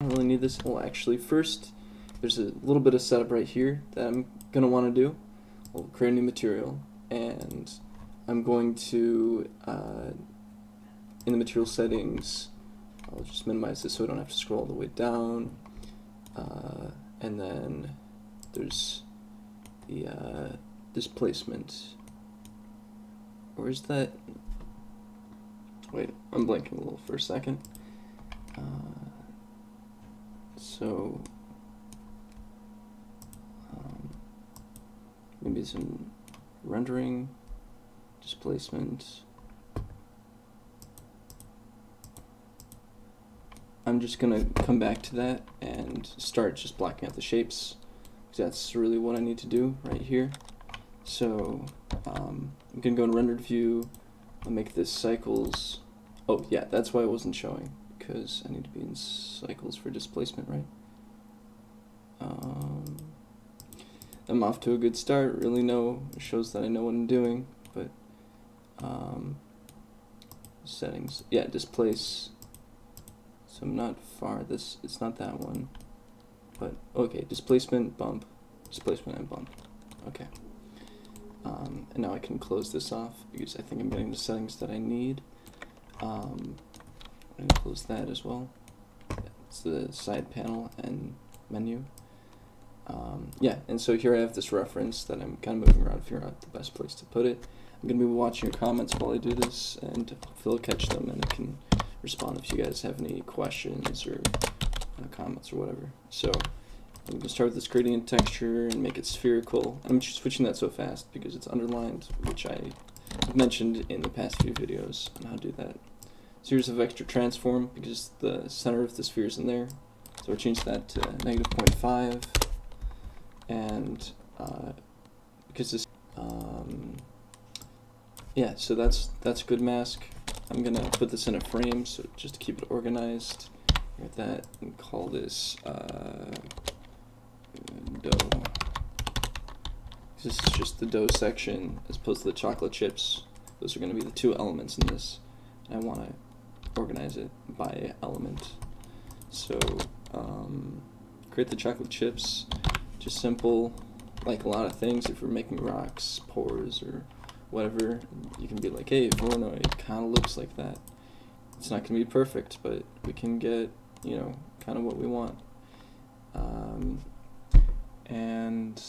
I don't really need this. Well, actually, first, there's a little bit of setup right here that I'm going to want to do. We'll create a new material, and I'm going to, in the material settings, I'll just minimize this so I don't have to scroll all the way down. And then there's the displacement. Where's that? Wait, I'm blanking a little for a second. So maybe some rendering, displacement. I'm just gonna come back to that and start just blocking out the shapes, because that's really what I need to do right here. So I'm gonna go in rendered view. I'll make this cycles. Oh yeah, that's why it wasn't showing, because I need to be in cycles for displacement, right? I'm off to a good start. Really it shows that I know what I'm doing, but settings, yeah, displace. So I'm not far. It's not that one, but okay, displacement, bump, displacement, and bump. Okay. And now I can close this off because I think I'm getting the settings that I need. I'm going to close that as well. It's the side panel and menu. Yeah, and so here I have this reference that I'm kind of moving around, figuring out the best place to put it. I'm going to be watching your comments while I do this, and hopefully I'll catch them, and I can respond if you guys have any questions or comments or whatever. So I'm going to start with this gradient texture and make it spherical. I'm switching that so fast because it's underlined, which I've mentioned in the past few videos on how to do that. So here's a vector transform because the center of the sphere is in there. So I'll change that to -0.5, and because this, yeah, so that's a good mask. I'm gonna put this in a frame, so just to keep it organized. Get that and call this dough. This is just the dough section as opposed to the chocolate chips. Those are going to be the two elements in this, and I want to organize it by element. So create the chocolate chips. Just simple, like a lot of things. If you're making rocks, pores, or whatever, you can be like, hey, Voronoi, it kind of looks like that. It's not going to be perfect, but we can get, you know, kind of what we want. And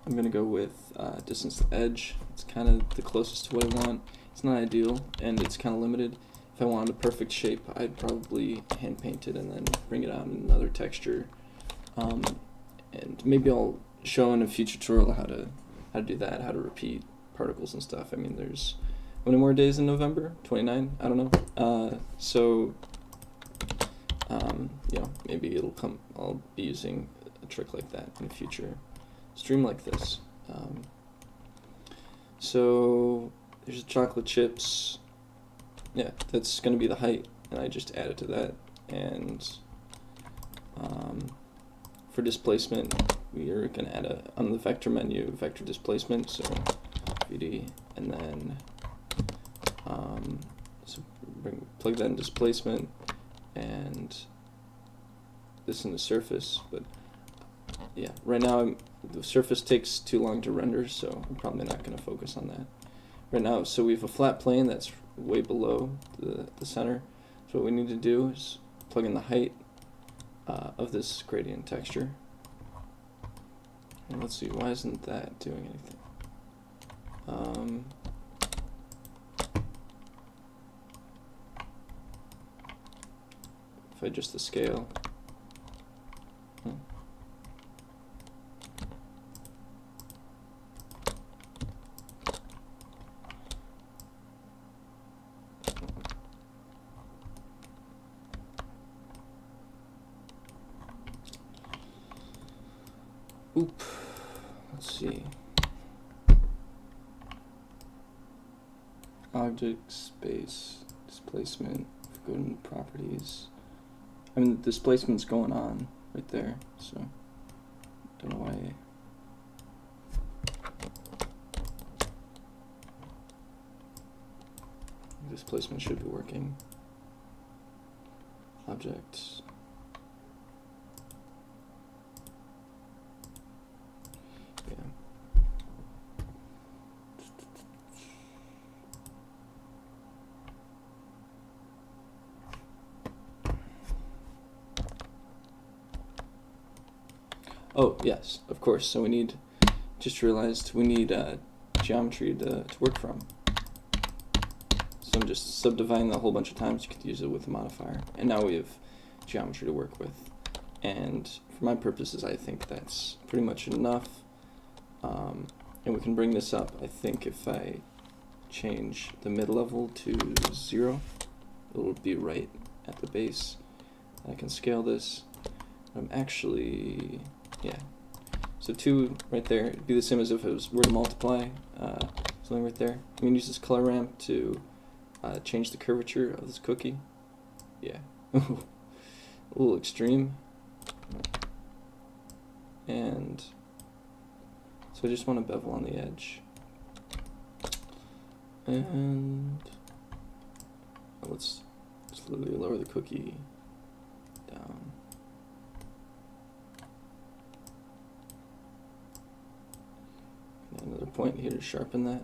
I'm going to go with distance to edge. It's kind of the closest to what I want. It's not ideal, and it's kind of limited. If I wanted a perfect shape, I'd probably hand paint it and then bring it out in another texture. And maybe I'll show in a future tutorial how to do that, how to repeat particles and stuff. I mean, there's how many more days in November? 29? I don't know. You know, maybe it'll come. I'll be using a trick like that in a future stream like this. So there's the chocolate chips. Yeah, that's going to be the height, and I just added to that. And for displacement, we are going to add on the vector menu, vector displacement, so VD, and then so plug that in displacement, and this in the surface. But yeah, right now the surface takes too long to render, so I'm probably not going to focus on that right now. So we have a flat plane that's way below the center. So what we need to do is plug in the height of this gradient texture. And let's see, why isn't that doing anything? If I adjust the scale. Oop, let's see. Object, space, displacement, go to properties. I mean, the displacement's going on right there, so don't know why. Displacement should be working. Object, Oh, yes, of course. So we need, just realized we need geometry to work from. So I'm just subdividing that a whole bunch of times. You could use it with a modifier. And now we have geometry to work with. And for my purposes, I think that's pretty much enough. And we can bring this up, I think, if I change the mid-level to 0, it will be right at the base. I can scale this. I'm actually, yeah. So 2 right there, it'd be the same as if it were to multiply, something right there. I'm going to use this color ramp to change the curvature of this cookie. Yeah, a little extreme. And so I just want a bevel on the edge. And let's slowly lower the cookie down. And another point here to sharpen that.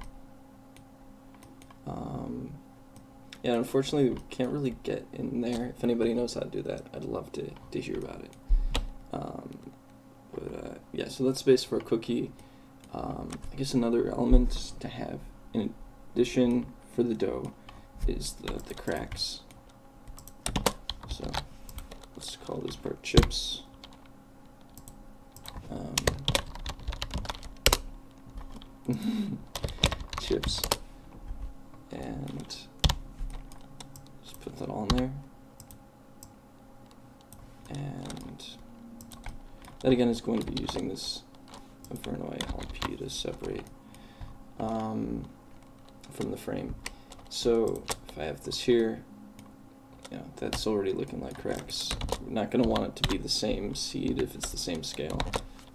Yeah, unfortunately, we can't really get in there. If anybody knows how to do that, I'd love to hear about it. Yeah, so that's space for a cookie. I guess another element to have in addition for the dough is the cracks. So let's call this part chips. Chips. And just put that all in there. And that again is going to be using this Verneuil LP to separate from the frame. So if I have this here, you know, that's already looking like cracks. We're not going to want it to be the same seed if it's the same scale.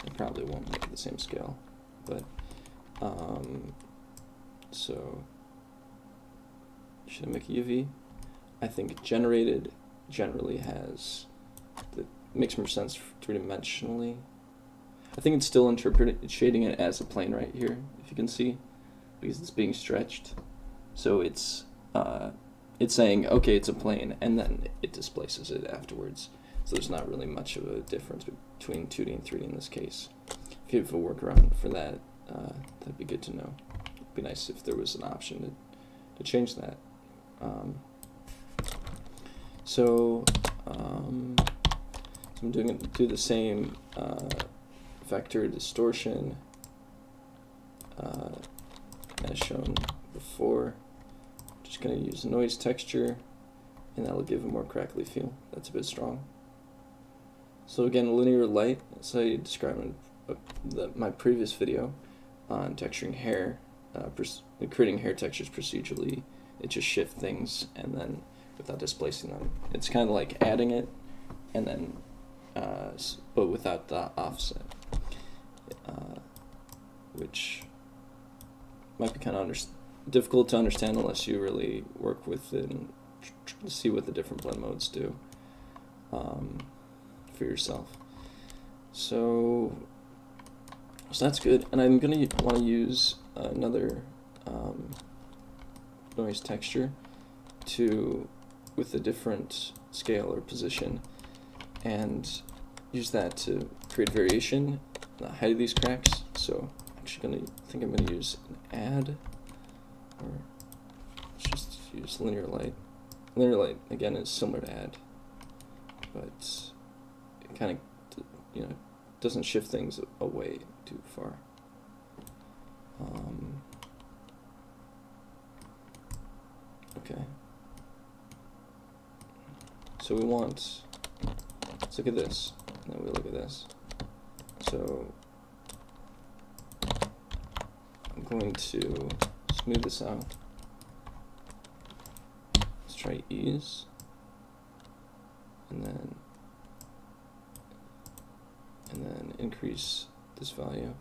I probably won't make it the same scale, but so should I make a UV? I think generated generally makes more sense three-dimensionally. I think it's still shading it as a plane right here, if you can see, because it's being stretched. So it's saying, okay, it's a plane, and then it displaces it afterwards. So there's not really much of a difference between 2D and 3D in this case. If you have a workaround for that, that'd be good to know. It'd be nice if there was an option to change that. So I'm do the same vector distortion as shown before. Just going to use noise texture, and that'll give a more crackly feel. That's a bit strong. So again, linear light, as I described in my previous video on texturing hair, creating hair textures procedurally. It just shifts things and then without displacing them. It's kind of like adding it and then but without the offset, which might be kind of difficult to understand unless you really work with it and see what the different blend modes do for yourself. So that's good, and I'm going to want to use another noise texture with a different scale or position, and use that to create variation in the height of these cracks. So I'm actually I'm going to use an add, or let's just use linear light. Linear light again is similar to add, but it kind of doesn't shift things away too far. Okay. So let's look at this, and then we look at this. So I'm going to smooth this out. Let's try ease, and then increase this value.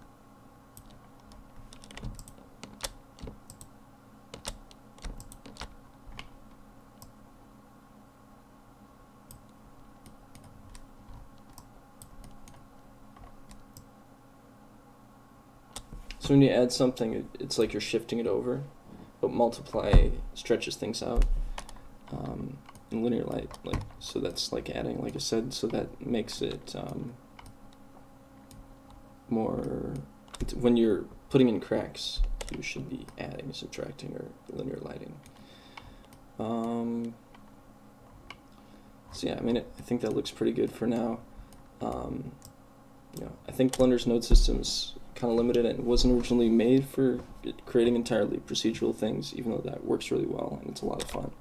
So when you add something, it's like you're shifting it over, but multiply stretches things out. In linear light, so that's like adding, like I said, so that makes it more, when you're putting in cracks, you should be adding, subtracting, or linear lighting. So yeah, I mean, I think that looks pretty good for now. You know, I think Blender's node system is kind of limited and wasn't originally made for creating entirely procedural things, even though that works really well and it's a lot of fun.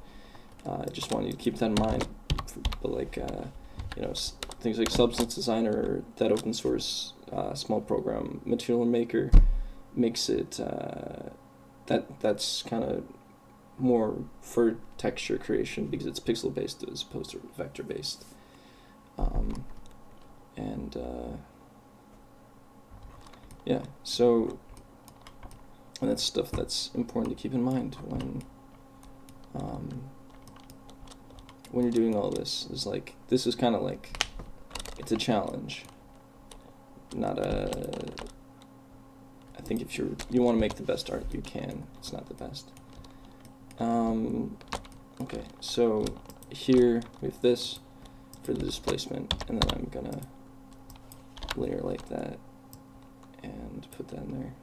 I just want you to keep that in mind. But like, you know, things like Substance Designer or that open source small program, Material Maker, makes it that's kind of more for texture creation because it's pixel based as opposed to vector based. Yeah, so, and that's stuff that's important to keep in mind when you're doing all this. Is like, this is kind of like, it's a challenge, not a, I think if you want to make the best art you can, it's not the best. Okay, so here we have this for the displacement, and then I'm gonna linear light that and put that in there.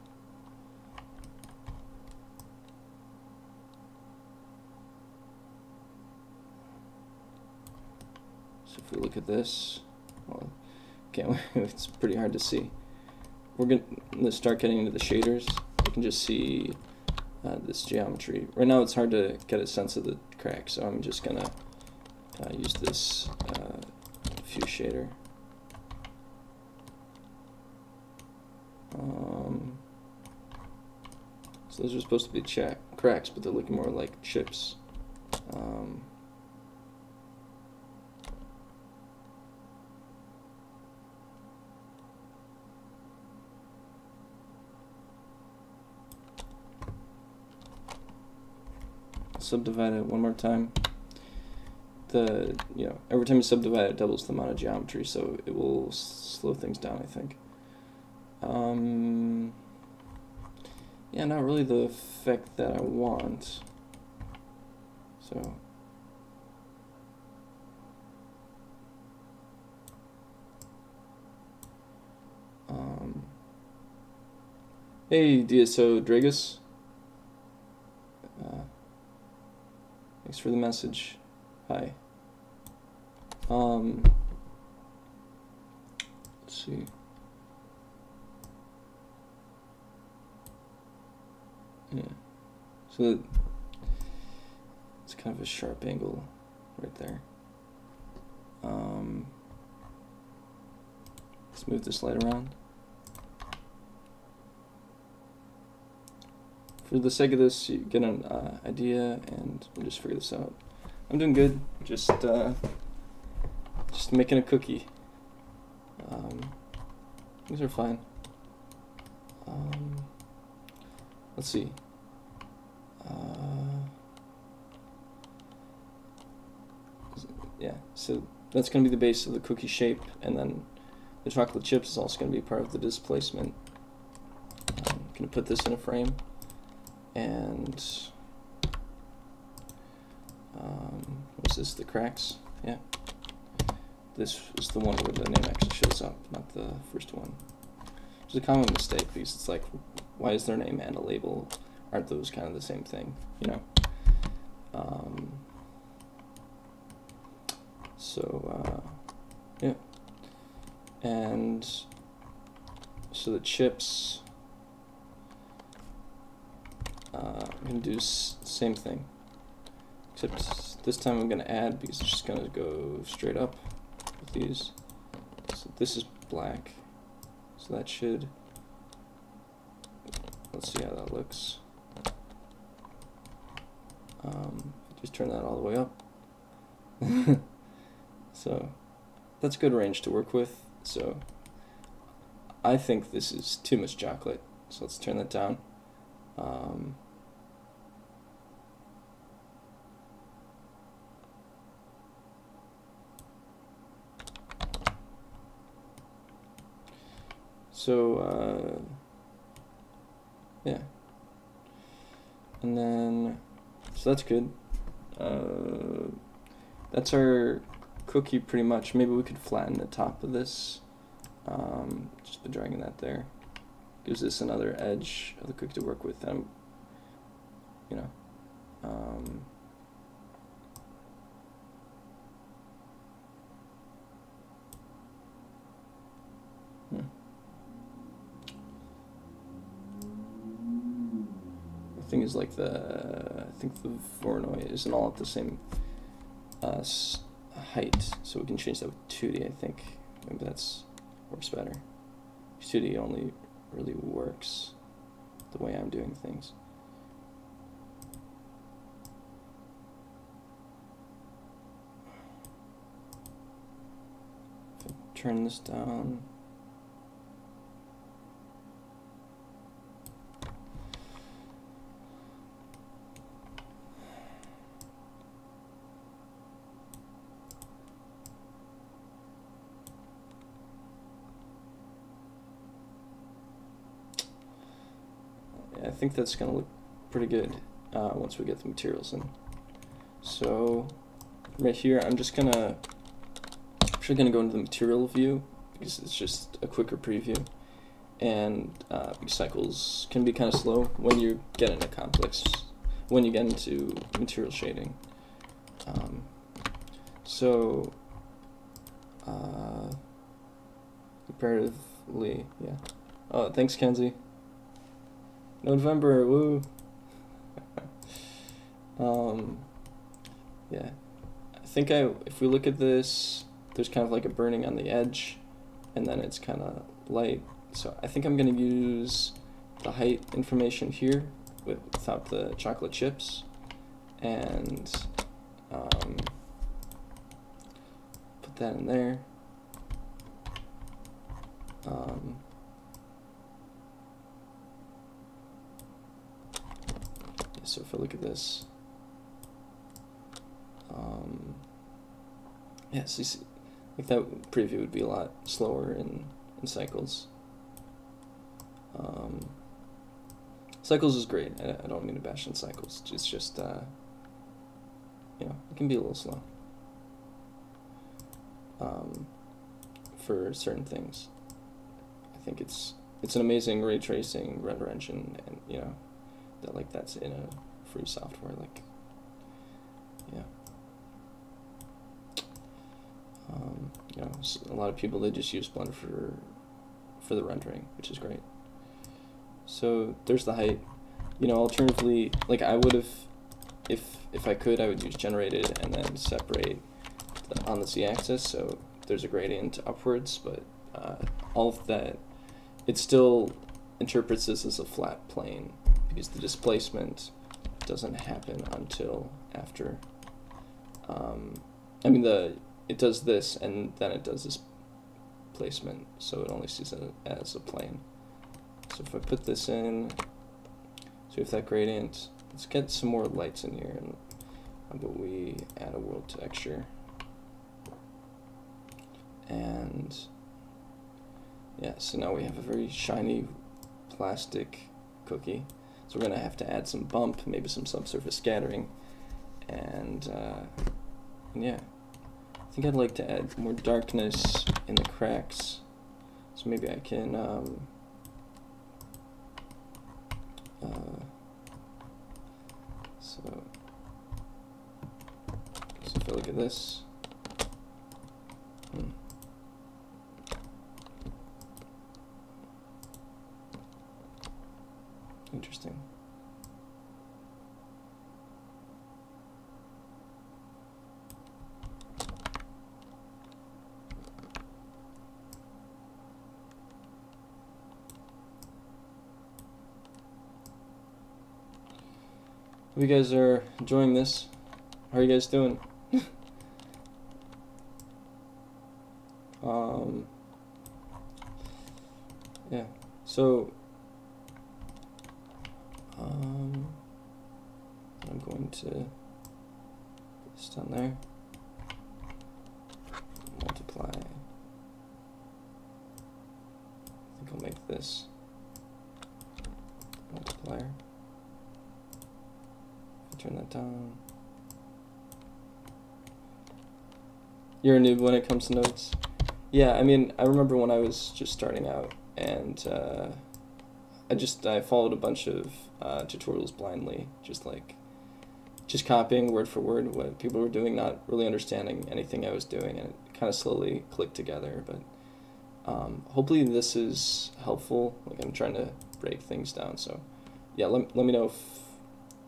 So if we look at this, well, it's pretty hard to see. We're gonna start getting into the shaders. You can just see this geometry. Right now it's hard to get a sense of the crack, so I'm just gonna use this diffuse shader. So those are supposed to be cracks, but they're looking more like chips. Subdivide it one more time. Every time you subdivide it doubles the amount of geometry, so it will slow things down, I think. Yeah, not really the effect that I want. So hey DSO Dragus, thanks for the message. Hi. Let's see. Yeah, so it's kind of a sharp angle right there. Let's move this light around. For the sake of this, you get an idea, and we'll just figure this out. I'm doing good. Just making a cookie. Things are fine. Let's see. Yeah, so that's going to be the base of the cookie shape, and then the chocolate chips is also going to be part of the displacement. I'm going to put this in a frame, and what's this, the cracks? Yeah. This is the one where the name actually shows up, not the first one. It's a common mistake because it's like, why is their name and a label? Aren't those kind of the same thing, you know? Yeah. And so the chips, I'm going to do same thing, except this time I'm going to add because it's just going to go straight up with these. So this is black, so that should, let's see how that looks. Just turn that all the way up. So that's good range to work with. So I think this is too much chocolate, so let's turn that down. Yeah, and then so that's good. That's our cookie pretty much. Maybe we could flatten the top of this Just by dragging that there. Gives this another edge of the cookie to work with. You know, The thing is, like, I think the Voronoi isn't all at the same height, so we can change that with 2D, I think. Maybe that's works better. 2D only really works the way I'm doing things. If I turn this down, I think that's going to look pretty good once we get the materials in. So right here, I'm actually gonna go into the material view because it's just a quicker preview, and cycles can be kind of slow when you get into when you get into material shading. Comparatively, yeah. Oh, thanks, Kenzie. Nodevember, woo. Yeah, I think if we look at this, there's kind of like a burning on the edge, and then it's kind of light. So I think I'm going to use the height information here without the chocolate chips, and put that in there. So if I look at this, yeah, so you see, like that preview would be a lot slower in cycles. Cycles is great. I don't mean to bash on cycles. It's just, you know, it can be a little slow for certain things. I think it's an amazing ray tracing render engine, and you know, that's in a free software, like, yeah. You know, a lot of people, they just use Blender for the rendering, which is great. So there's the height. You know, alternatively, like I would have, if I could, I would use generated and then separate on the z-axis, so there's a gradient upwards, but all of that, it still interprets this as a flat plane, because the displacement doesn't happen until after. I mean, it does this, and then it does this placement, so it only sees it as a plane. So if I put this in, so if that gradient, let's get some more lights in here, and how about we add a world texture, and yeah, so now we have a very shiny plastic cookie. So we're going to have to add some bump, maybe some subsurface scattering, and yeah, I think I'd like to add more darkness in the cracks, so maybe I can so if I look at this, interesting. Hope you guys are enjoying this. How are you guys doing? Yeah, so I'm going to put this down there, multiply. I think I'll make this multiplier. Turn that down. You're a noob when it comes to nodes. Yeah, I mean, I remember when I was just starting out, and I followed a bunch of tutorials blindly, just copying word for word what people were doing, not really understanding anything I was doing, and it kind of slowly clicked together. But hopefully this is helpful. Like, I'm trying to break things down. So yeah, let me know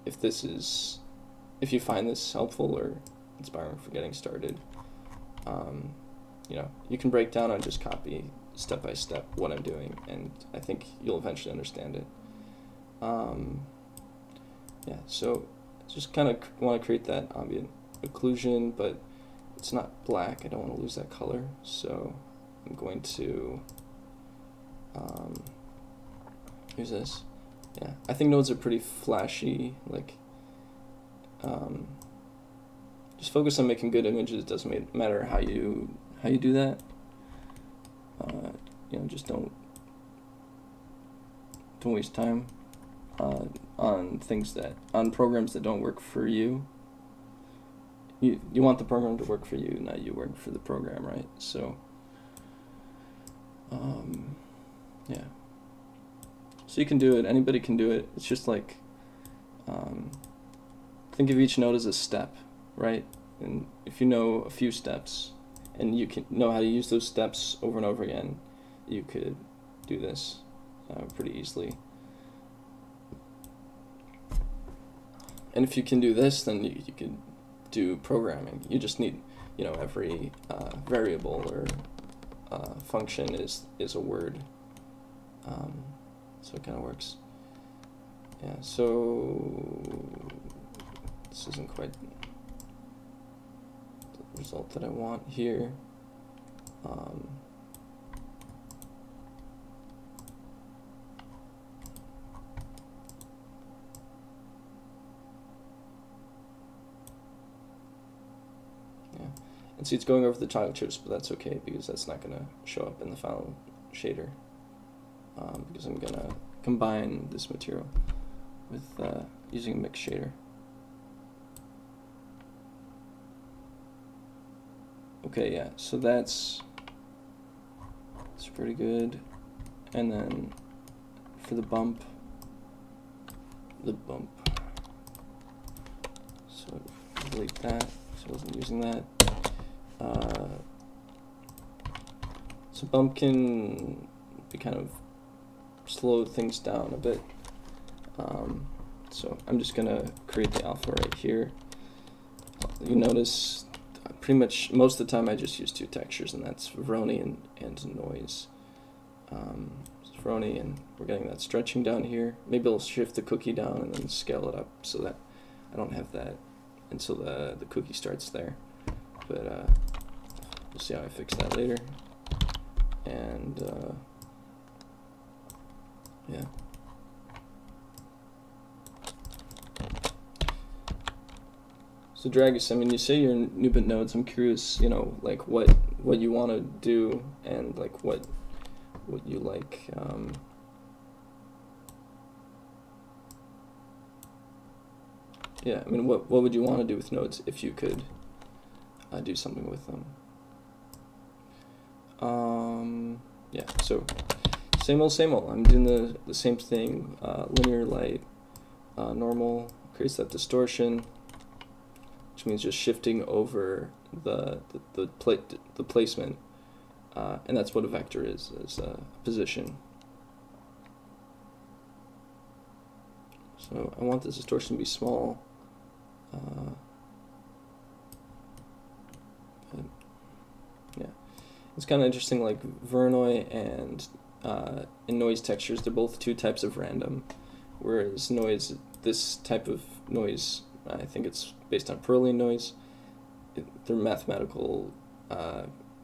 if this is, if you find this helpful or inspiring for getting started. You can break down and just copy step by step what I'm doing, and I think you'll eventually understand it. Yeah, so just kind of want to create that ambient occlusion, but it's not black. I don't want to lose that color, so I'm going to use this. Yeah, I think nodes are pretty flashy. Like, just focus on making good images. It doesn't matter how you do that. Just don't waste time on programs that don't work for you. You want the program to work for you, not you work for the program, right? So, yeah. So you can do it. Anybody can do it. It's just like, think of each node as a step, right? And if you know a few steps, and you can know how to use those steps over and over again, you could do this pretty easily. And if you can do this, then you could do programming. You just need, every variable or function is a word. So it kind of works. Yeah, so this isn't quite the result that I want here. And see, it's going over the tile chips, but that's okay because that's not going to show up in the final shader, because I'm going to combine this material with using a mix shader. Okay, yeah, so that's pretty good. And then for the bump, so delete that, so I wasn't using that. So bump can be kind of slow things down a bit. So I'm just gonna create the alpha right here. You notice pretty much most of the time I just use two textures, and that's Veroni and noise. It's Veroni, and we're getting that stretching down here. Maybe I'll shift the cookie down and then scale it up so that I don't have that until the cookie starts there. But we'll see how I fix that later. And yeah. So Dragus, I mean, you say you're new bit nodes. I'm curious, like what you want to do and like what you like. Yeah, I mean, what would you want to do with nodes if you could do something with them? Yeah, so same old, same old. I'm doing the same thing. Linear light, normal, creates that distortion, which means just shifting over the placement, and that's what a vector is a position. So I want this distortion to be small. But yeah, it's kind of interesting. Like Voronoi and in noise textures, they're both two types of random, whereas noise, this type of noise, I think it's based on Perlian noise. They're mathematical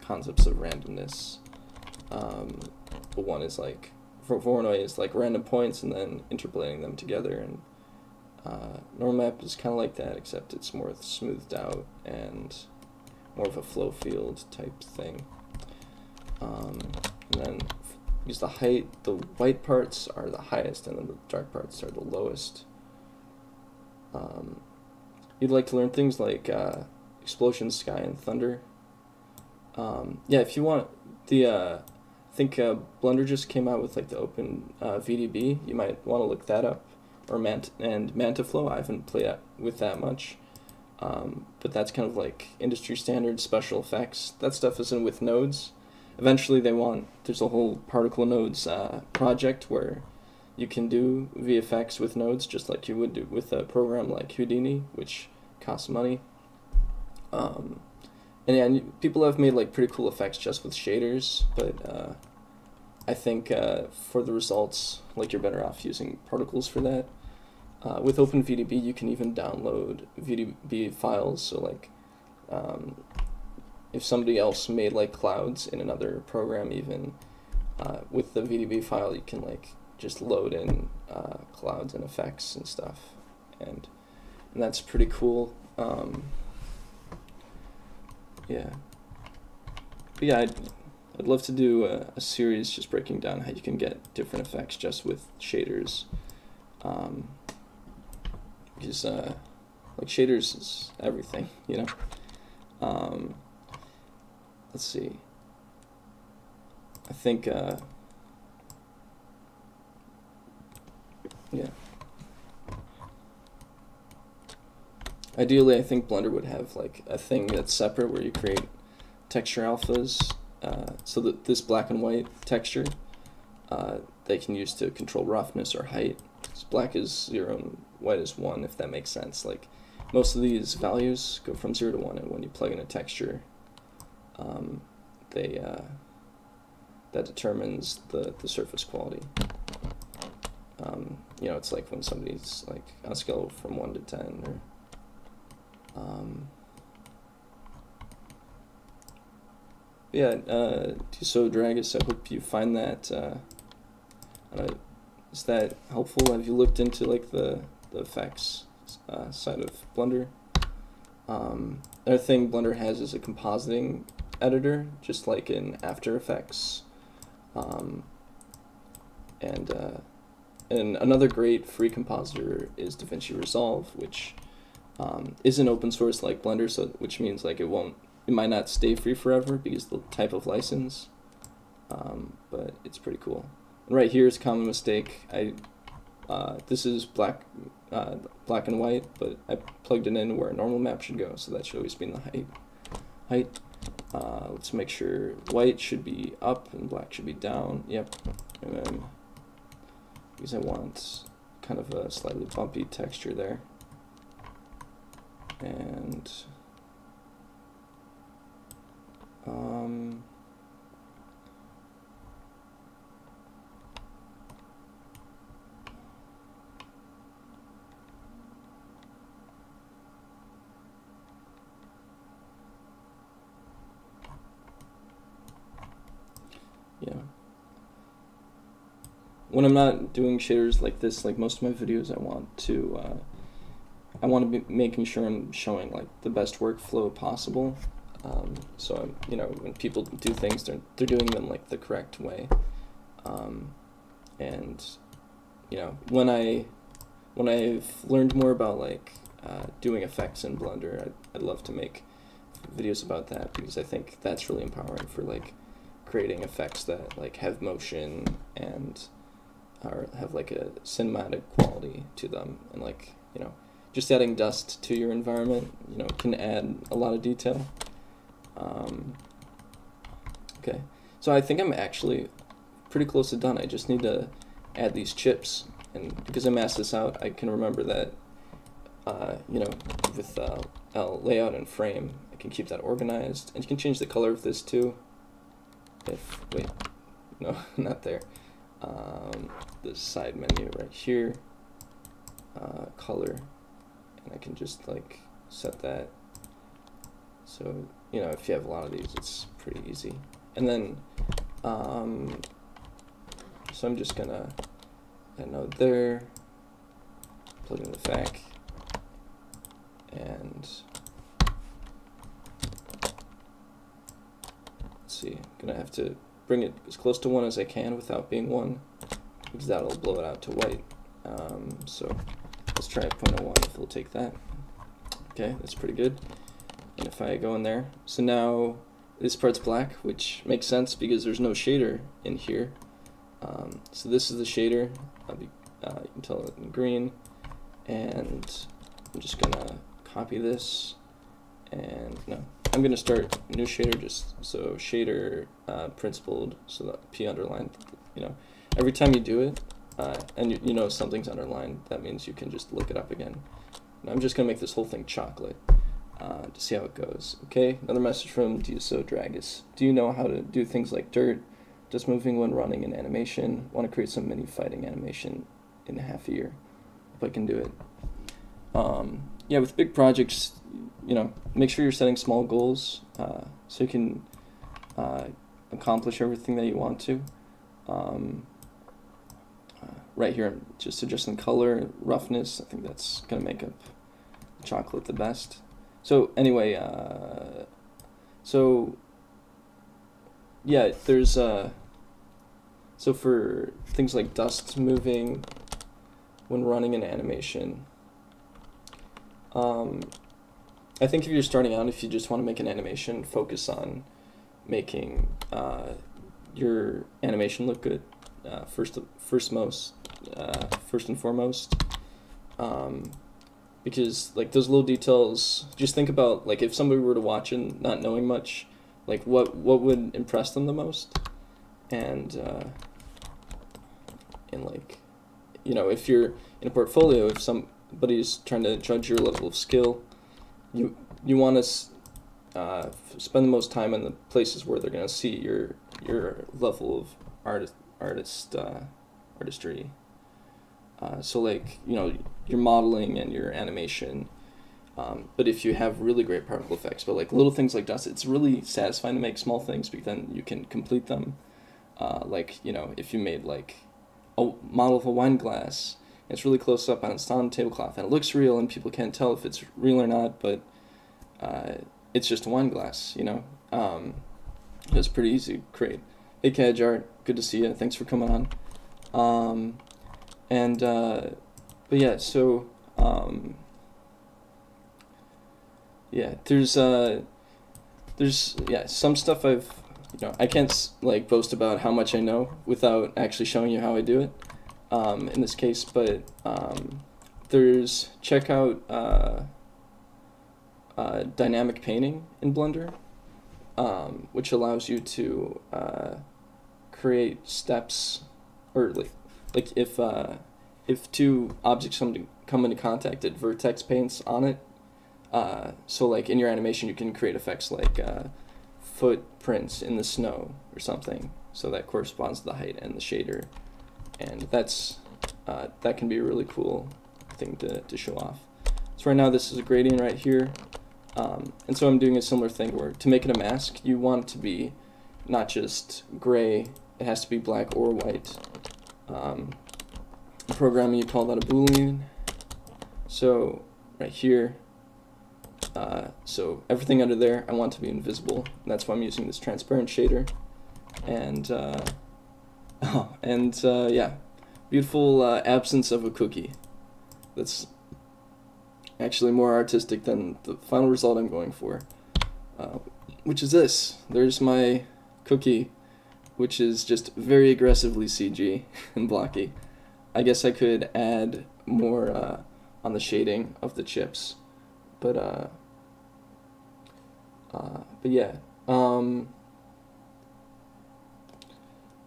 concepts of randomness. But one is like, Voronoi is like random points and then interpolating them together, and Normap is kind of like that, except it's more smoothed out and more of a flow field type thing. And then use the height, the white parts are the highest and then the dark parts are the lowest. You'd like to learn things like explosions, sky, and thunder. Yeah, if you want, I think Blender just came out with like the open VDB. You might want to look that up, or Mantaflow. I haven't played with that much, but that's kind of like industry standard special effects. That stuff isn't with nodes. Eventually, there's a whole particle nodes project where you can do VFX with nodes, just like you would do with a program like Houdini, which costs money. And yeah, people have made like pretty cool effects just with shaders, but I think for the results, like you're better off using particles for that. With OpenVDB, you can even download VDB files. So like, if somebody else made like clouds in another program, even with the VDB file, you can like just load in clouds and effects and stuff, and that's pretty cool. Yeah. But yeah, I'd love to do a series just breaking down how you can get different effects just with shaders. Because like shaders is everything, you know. Let's see. I think yeah. Ideally, I think Blender would have like a thing that's separate where you create texture alphas, so that this black and white texture they can use to control roughness or height. So black is 0 and white is 1, if that makes sense. Like most of these values go from 0 to 1, and when you plug in a texture, that determines the surface quality. You know, it's like when somebody's like on a scale from 1 to 10, or yeah, so Dragus, I hope you find that is that helpful? Have you looked into like the effects side of Blender? Another thing Blender has is a compositing editor, just like in After Effects, and another great free compositor is DaVinci Resolve, which isn't open source like Blender, so which means like it might not stay free forever because the type of license, but it's pretty cool. And right here is common mistake. This is black and white, but I plugged it in where a normal map should go, so that should always be in the height. Let's make sure white should be up and black should be down. Yep. And then because I want kind of a slightly bumpy texture there. And yeah. When I'm not doing shaders like this, like most of my videos, I want to be making sure I'm showing like the best workflow possible. So you know, when people do things, they're doing them like the correct way. And you know, when I've learned more about like doing effects in Blender, I'd love to make videos about that, because I think that's really empowering for like creating effects that like have motion and or have like a cinematic quality to them, and like, you know, just adding dust to your environment, you know, can add a lot of detail. Okay, so I think I'm actually pretty close to done. I just need to add these chips, and because I masked this out, I can remember that, you know, with layout and frame, I can keep that organized, and you can change the color of this too. Wait, no, not there. The side menu right here, color, and I can just like set that. So, you know, if you have a lot of these, it's pretty easy. And then, so I'm just gonna add a node there, plug in the FAC, and let's see, I'm gonna have to bring it as close to 1 as I can without being 1, because that'll blow it out to white. So let's try 0.01 if it'll take that. Okay, that's pretty good. And if I go in there, so now this part's black, which makes sense because there's no shader in here. So this is the shader. You can tell it in green, and I'm just gonna copy this, and no, I'm gonna start a new shader, just so shader principled, so that P underlined. Every time you do it, and you know something's underlined, that means you can just look it up again. And I'm just gonna make this whole thing chocolate. To see how it goes. Okay, another message from DSO Dragus. Do you know how to do things like dirt, just moving when running in animation? Want to create some mini fighting animation in half a year. If I can do it. Yeah, with big projects, make sure you're setting small goals so you can accomplish everything that you want to. Right here, I'm just adjusting color, roughness. I think that's going to make up the chocolate the best. So anyway, yeah, there's so for things like dust moving when running an animation, I think if you're starting out, if you just want to make an animation, focus on making your animation look good first and foremost. Because like those little details, just think about like if somebody were to watch and not knowing much, like what would impress them the most, and like, if you're in a portfolio, if somebody's trying to judge your level of skill, you want to spend the most time in the places where they're gonna see your level of artistry. So like, your modeling and your animation, but if you have really great particle effects, but like little things like dust, it's really satisfying to make small things because then you can complete them. Like, if you made like a model of a wine glass, it's really close up and it's on a tablecloth and it looks real and people can't tell if it's real or not, but it's just a wine glass, it's pretty easy to create. Hey Kedge Art, good to see you, thanks for coming on. But yeah, so, yeah, there's some stuff I can't like boast about how much I know without actually showing you how I do it, in this case, but, check out, dynamic painting in Blender, which allows you to, create steps, or like if two objects come into contact, it vertex paints on it. So like in your animation, you can create effects like footprints in the snow or something. So that corresponds to the height and the shader, and that can be a really cool thing to show off. So right now this is a gradient right here, and so I'm doing a similar thing where to make it a mask, you want it to be not just gray; it has to be black or white. Programming, you call that a Boolean. So right here, so everything under there I want to be invisible. That's why I'm using this transparent shader. And yeah, beautiful absence of a cookie. That's actually more artistic than the final result I'm going for, which is this. There's my cookie, which is just very aggressively CG and blocky. I guess I could add more on the shading of the chips, but yeah.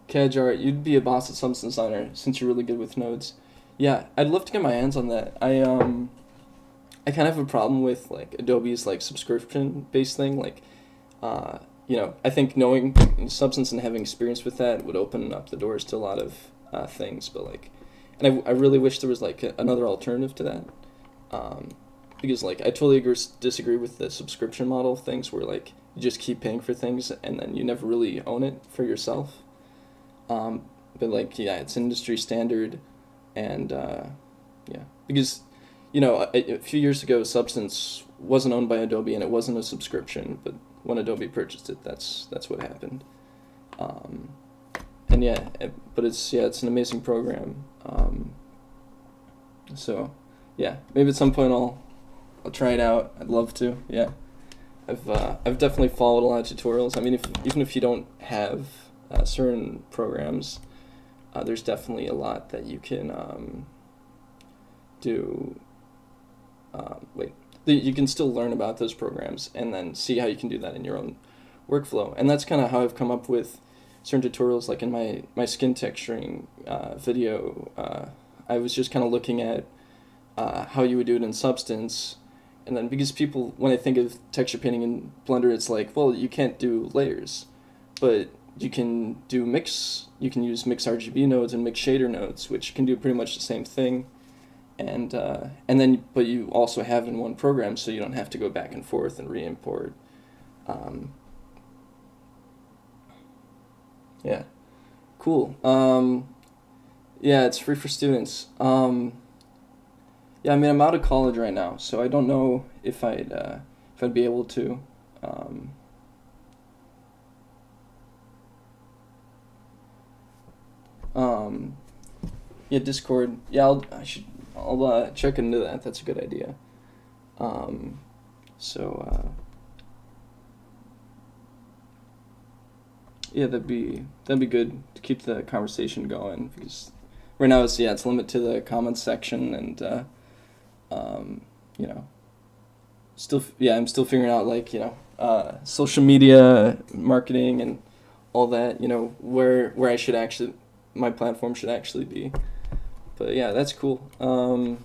Kedge Art, you'd be a boss at Substance Designer since you're really good with nodes. Yeah, I'd love to get my hands on that. I kind of have a problem with like Adobe's like subscription based thing. Like, I think knowing Substance and having experience with that would open up the doors to a lot of things. But like, and I really wish there was like another alternative to that. Because like I totally disagree with the subscription model things where like you just keep paying for things and then you never really own it for yourself. But like, yeah, it's industry standard, and yeah, because a few years ago Substance wasn't owned by Adobe and it wasn't a subscription, but when Adobe purchased it, that's what happened. And yeah, but it's an amazing program. So yeah, maybe at some point I'll try it out. I'd love to. Yeah. I've definitely followed a lot of tutorials. I mean, even if you don't have certain programs, there's definitely a lot that you can do. You can still learn about those programs and then see how you can do that in your own workflow. And that's kind of how I've come up with certain tutorials. Like in my skin texturing video, I was just kind of looking at how you would do it in Substance. And then because people, when they think of texture painting in Blender, it's like, well, you can't do layers, but you can do mix. You can use mix RGB nodes and mix shader nodes, which can do pretty much the same thing. And then, but you also have it in one program, so you don't have to go back and forth and re-import. Yeah, cool. Yeah, it's free for students. Yeah, I mean, I'm out of college right now, so I don't know if I'd be able to. Yeah, Discord. Yeah, I'll check into that. That's a good idea. Yeah, that'd be good to keep the conversation going, because right now it's limited to the comments section, and you know, I'm still figuring out, like, social media marketing and all that, where I should actually, my platform should actually be. But yeah, that's cool. So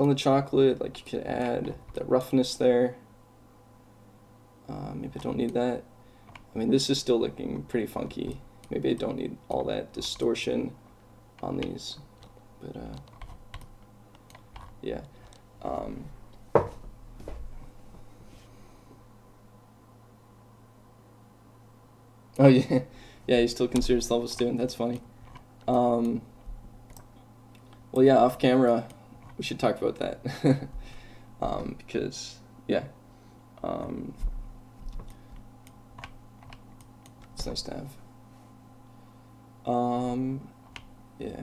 on the chocolate, like, you could add that roughness there. Maybe I don't need that. I mean, this is still looking pretty funky. Maybe I don't need all that distortion on these, but yeah. Oh yeah, yeah. He still considers himself a student. That's funny. Well, yeah. Off camera, we should talk about that. Because yeah, it's nice to have. Yeah.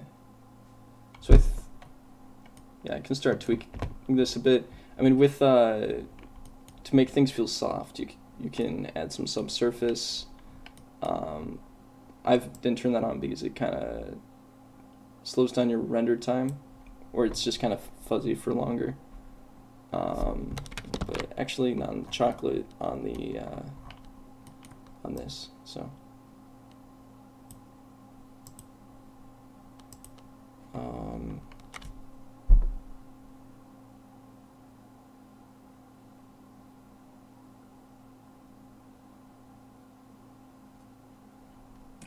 So I can start tweaking this a bit. I mean, with to make things feel soft, you can add some subsurface. I didn't turn that on because it kind of slows down your render time, or it's just kind of fuzzy for longer. But actually not on the chocolate, on the on this. So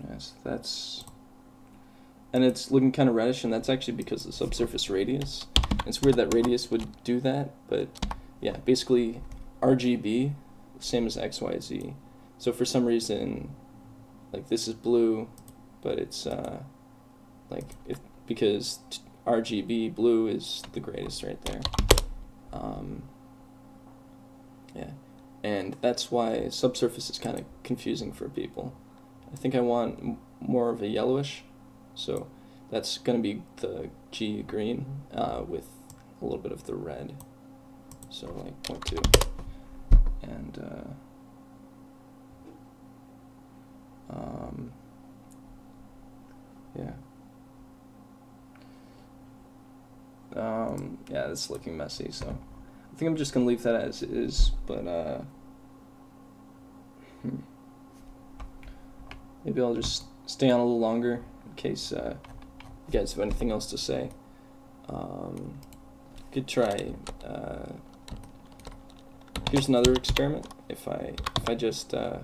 yes, and it's looking kind of reddish, and that's actually because of the subsurface radius. It's weird that radius would do that, but yeah, basically RGB, same as XYZ. So for some reason, like, this is blue, but it's because RGB blue is the greatest right there. Yeah, and that's why subsurface is kind of confusing for people. I think I want more of a yellowish, so that's going to be the G green with a little bit of the red, so like 0.2, and yeah. Yeah, it's looking messy, so I think I'm just gonna leave that as is, but maybe I'll just stay on a little longer in case you guys have anything else to say. Could try. Here's another experiment. If I just okay,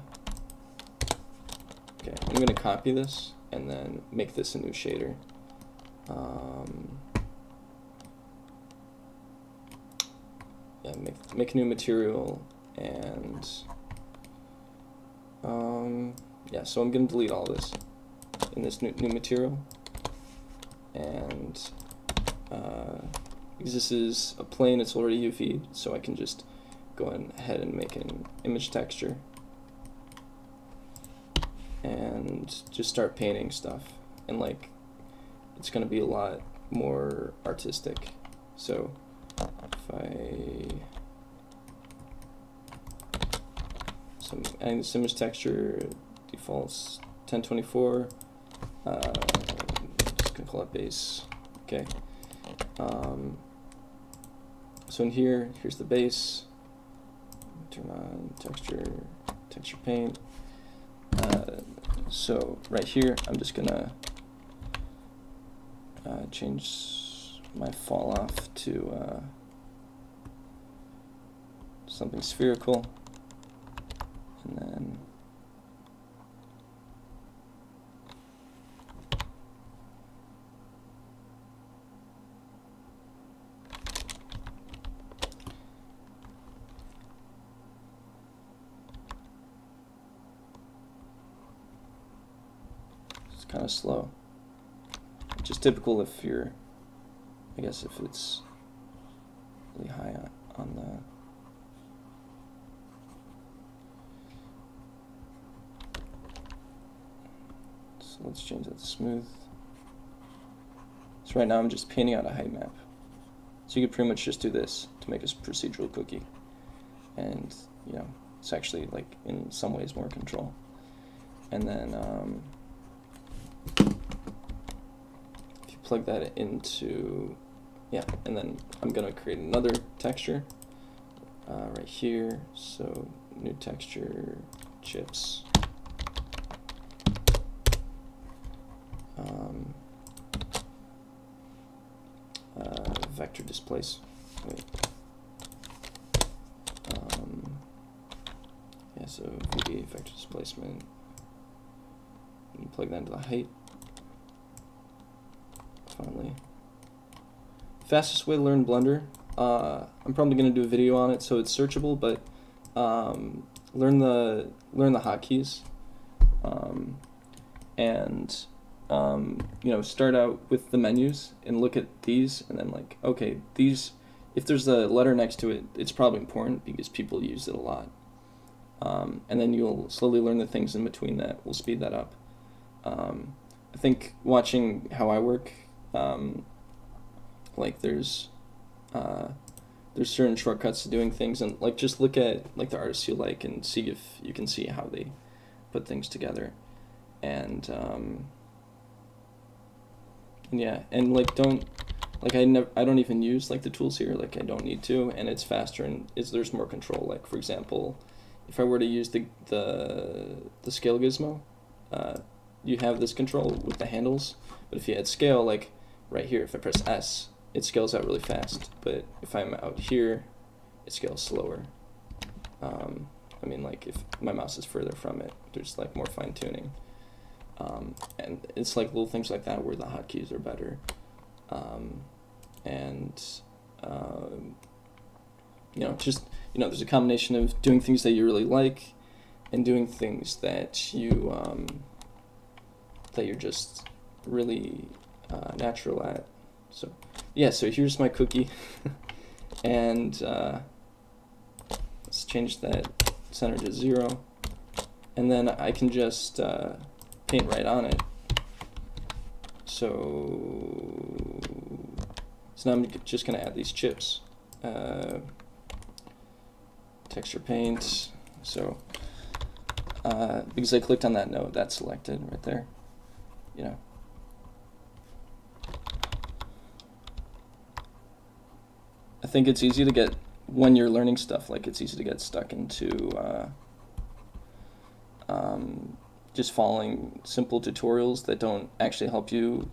I'm gonna copy this and then make this a new shader. Yeah, make a new material, and yeah, so I'm gonna delete all this in this new material, and because this is a plane, it's already UV'd, so I can just go ahead and make an image texture and just start painting stuff, and like, it's gonna be a lot more artistic. So if I So I'm adding this image texture, defaults 1024. Just gonna call it base. Okay. So in here, here's the base. Turn on texture paint. So right here, I'm just gonna change my fall off to something spherical, and then it's kind of slow, which is typical if you're, I guess if it's really high on the so let's change that to smooth. So right now I'm just painting out a height map. So you could pretty much just do this to make a procedural cookie. And, you know, it's actually, like, in some ways more control. And then if you plug that into, yeah, and then I'm going to create another texture right here. So new texture, chips. Vector displace. Wait. Yeah, so VB vector displacement. And you plug that into the height. Finally. Fastest way to learn Blender. I'm probably going to do a video on it, so it's searchable, but learn the hotkeys, and you know, start out with the menus and look at these, and then like, okay, these, if there's a letter next to it, it's probably important because people use it a lot. And then you'll slowly learn the things in between that will speed that up. I think watching how I work, like there's certain shortcuts to doing things, and like just look at like the artists you like and see if you can see how they put things together. And yeah, and like I don't even use like the tools here, like I don't need to, and it's faster and there's more control. Like for example, if I were to use the scale gizmo, you have this control with the handles, but if you add scale, like right here, if I press S, it scales out really fast, but if I'm out here, it scales slower. I mean, like if my mouse is further from it, there's like more fine tuning. And it's like little things like that where the hotkeys are better. You know, just, you know, there's a combination of doing things that you really like and doing things that you, that you're just really natural at. So, yeah, so here's my cookie. And let's change that center to 0. And then I can just paint right on it. So now I'm just going to add these chips. Texture paint. So because I clicked on that node, that's selected right there. You know. I think it's easy to get, when you're learning stuff, like it's easy to get stuck into just following simple tutorials that don't actually help you,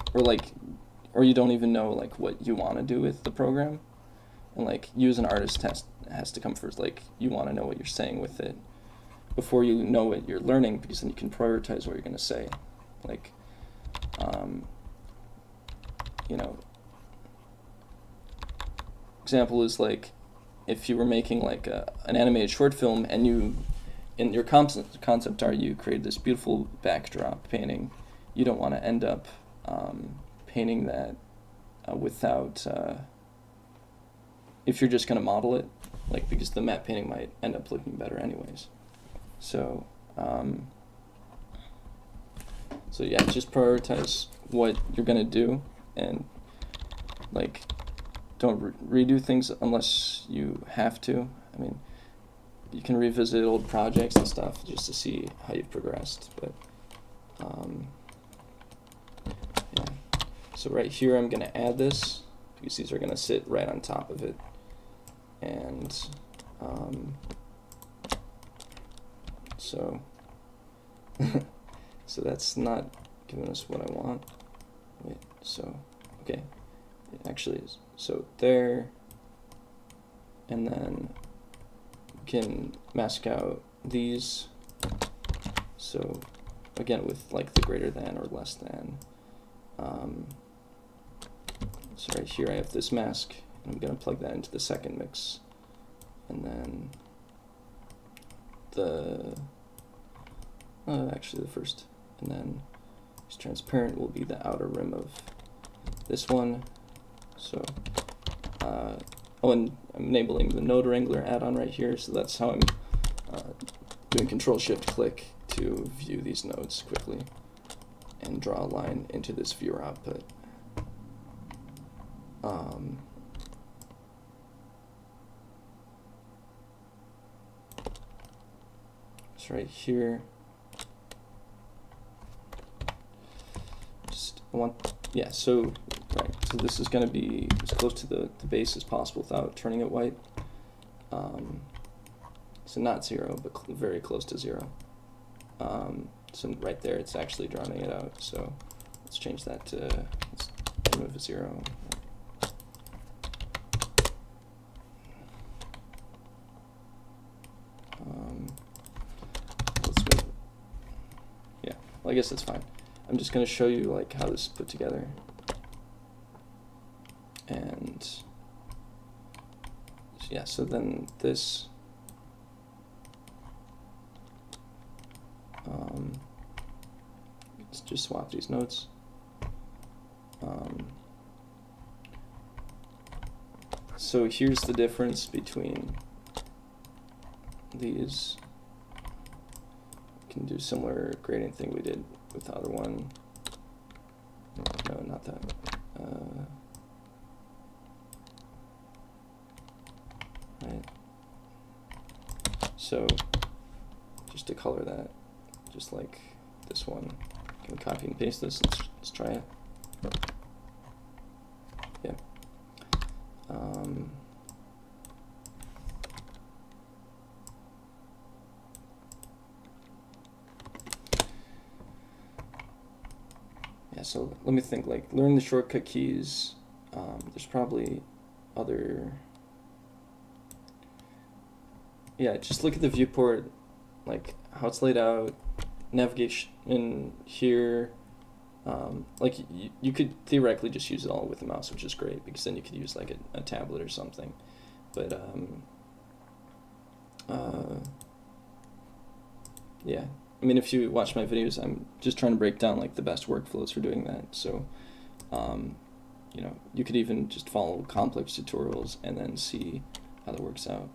or you don't even know like what you want to do with the program. And like you as an artist has to come first. Like you want to know what you're saying with it before you know what you're learning, because then you can prioritize what you're going to say. Like, you know, example is like if you were making like an animated short film, and in your concept art you create this beautiful backdrop painting, you don't want to end up painting that without, if you're just going to model it, like, because the matte painting might end up looking better anyways. So so yeah, just prioritize what you're going to do, and like don't redo things unless you have to. I mean, you can revisit old projects and stuff just to see how you've progressed. But yeah. So right here I'm gonna add this because these are gonna sit right on top of it, and so so that's not giving us what I want. Wait, so okay, it actually is. So there, and then we can mask out these. So again, with like the greater than or less than. So right here I have this mask, and I'm gonna plug that into the second mix, and then the actually the first, and then this transparent will be the outer rim of this one. So oh, and I'm enabling the Node Wrangler add-on right here, so that's how I'm doing Control-Shift-Click to view these nodes quickly and draw a line into this viewer output. So right here, just I want, yeah, so right, so this is going to be as close to the base as possible without turning it white. So not 0, but very close to 0. So right there, it's actually drawing it out. So let's change that to, let's remove a 0. Let's move it. Yeah, well, I guess that's fine. I'm just going to show you like how this is put together. And yeah, so then this let's just swap these nodes. So here's the difference between these. We can do similar gradient thing we did with the other one. No, not that. Right. So just to color that, just like this one, can we copy and paste this? Let's try it. Yeah. Yeah, so let me think, like learn the shortcut keys. There's probably other, yeah, just look at the viewport, like how it's laid out, navigation in here. Like you could theoretically just use it all with the mouse, which is great because then you could use like a tablet or something. But yeah, I mean, if you watch my videos, I'm just trying to break down like the best workflows for doing that. So you know, you could even just follow complex tutorials and then see how that works out.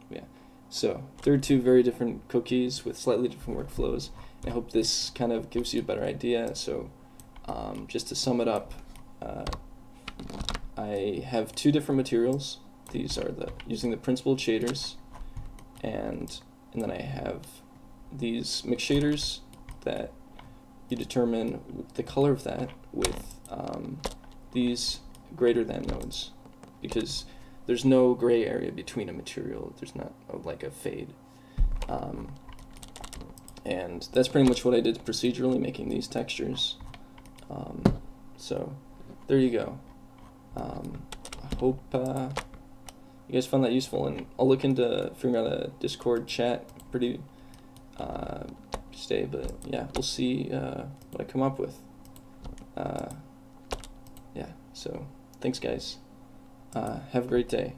Yeah. So there are two very different cookies with slightly different workflows. I hope this kind of gives you a better idea. So just to sum it up, I have two different materials. These are using the principled shaders, and then I have these mix shaders that you determine the color of that with these greater than nodes, because there's no gray area between a material. There's not like a fade. And that's pretty much what I did procedurally, making these textures. So there you go. I hope you guys found that useful, and I'll look into figuring out a Discord chat pretty today, but yeah, we'll see what I come up with. Yeah, so thanks guys. Have a great day.